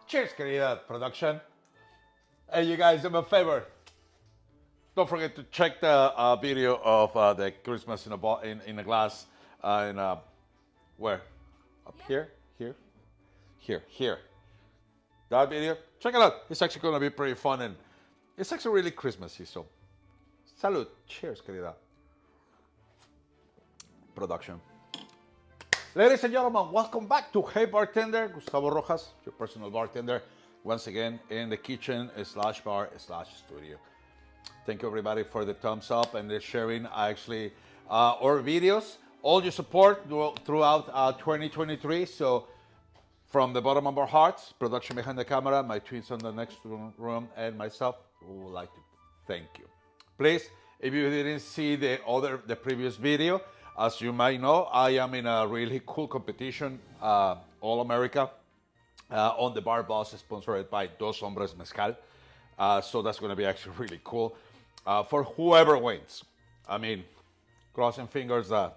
Cheers, querida production. Hey, you guys, do me a favor. Don't forget to check the video of the Christmas in a glass. Where? Up here? Here? Here. That video, check it out. It's actually going to be pretty fun and it's actually really Christmassy. So, salud. Cheers, querida production. Ladies and gentlemen, welcome back to Hey Bartender. Gustavo Rojas, your personal bartender, once again in the kitchen / bar / studio. Thank you everybody for the thumbs up and the sharing actually our videos, all your support throughout 2023. So from the bottom of our hearts, production behind the camera, my twins on the next room, and myself, we would like to thank you. Please, if you didn't see the previous video, as you might know, I am in a really cool competition, All America, on the Bar Boss, sponsored by Dos Hombres Mezcal. So that's going to be actually really cool for whoever wins. I mean, crossing fingers that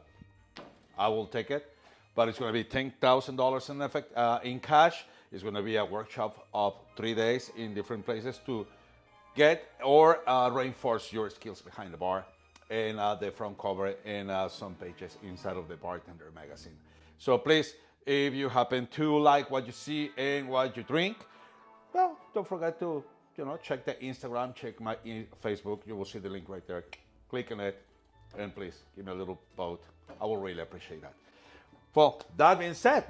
I will take it, but it's going to be $10,000 in cash. It's going to be a workshop of 3 days in different places to get or reinforce your skills behind the bar, and the front cover and some pages inside of the Bartender magazine. So please, if you happen to like what you see and what you drink, well, don't forget to check the Instagram, check my Facebook. You will see the link right there. Click on it, and please give me a little vote. I will really appreciate that. Well, that being said,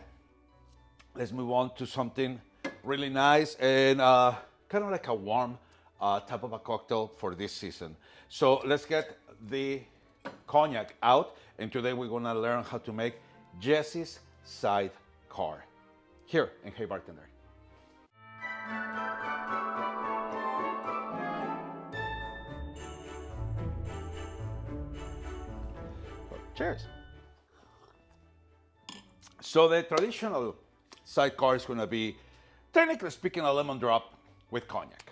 let's move on to something really nice and kind of like a warm type of a cocktail for this season. So let's get the cognac out, and today we're gonna learn how to make JESSIE'S Sidecar here in Hey Bartender. Cheers. So the traditional sidecar is gonna be, technically speaking, a lemon drop with cognac.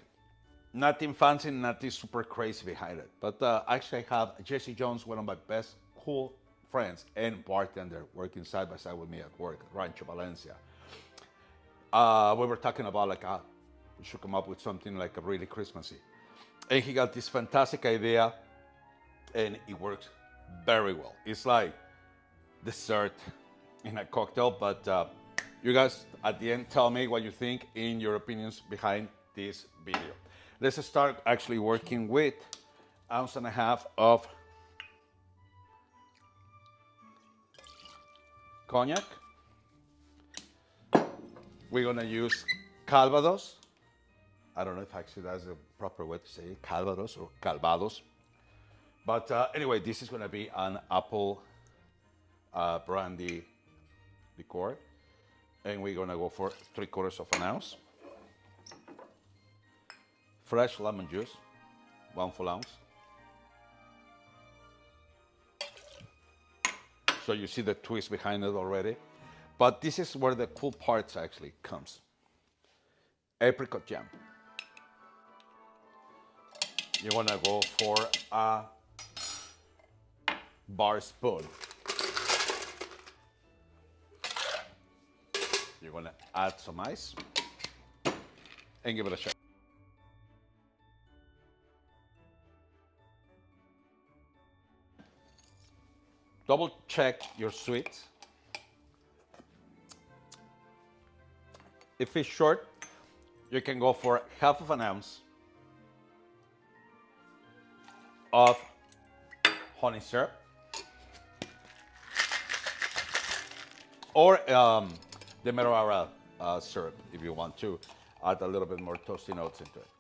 Nothing fancy, nothing super crazy behind it. But actually I have Jesse Jones, one of my best cool friends and bartender, working side by side with me at work, Rancho Valencia. We were talking about we should come up with something like a really Christmassy. And he got this fantastic idea and it works very well. It's like dessert in a cocktail, but you guys at the end tell me what you think in your opinions behind this video. Let's start actually working with 1.5 ounces of cognac. We're gonna use Calvados. I don't know if actually that's the proper way to say it, Calvados or Calvados. But anyway, this is gonna be an apple brandy liqueur. And we're gonna go for 3/4 ounce. Fresh lemon juice, 1 full ounce. So you see the twist behind it already. But this is where the cool parts actually comes. Apricot jam. You wanna go for a bar spoon. You're gonna add some ice and give it a shake. Double check your sweets. If it's short, you can go for 1/2 ounce of honey syrup, or the Demerara syrup if you want to add a little bit more toasty notes into it.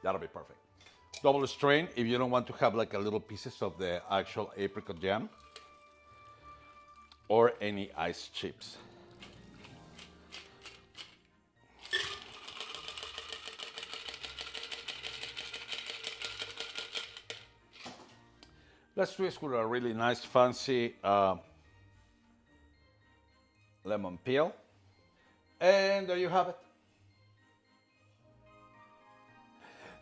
That'll be perfect. Double strain if you don't want to have like a little pieces of the actual apricot jam or any ice chips. Let's twist with a really nice fancy lemon peel. And there you have it.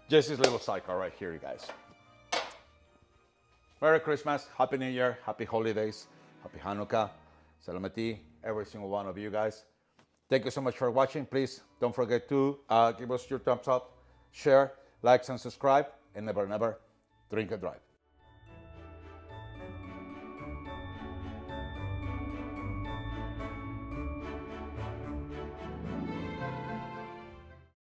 Jesse's little sidecar right here, you guys. Merry Christmas, Happy New Year, Happy Holidays, Happy Hanukkah, Salamati, every single one of you guys. Thank you so much for watching. Please don't forget to give us your thumbs up, share, likes, and subscribe, and never, never drink and drive.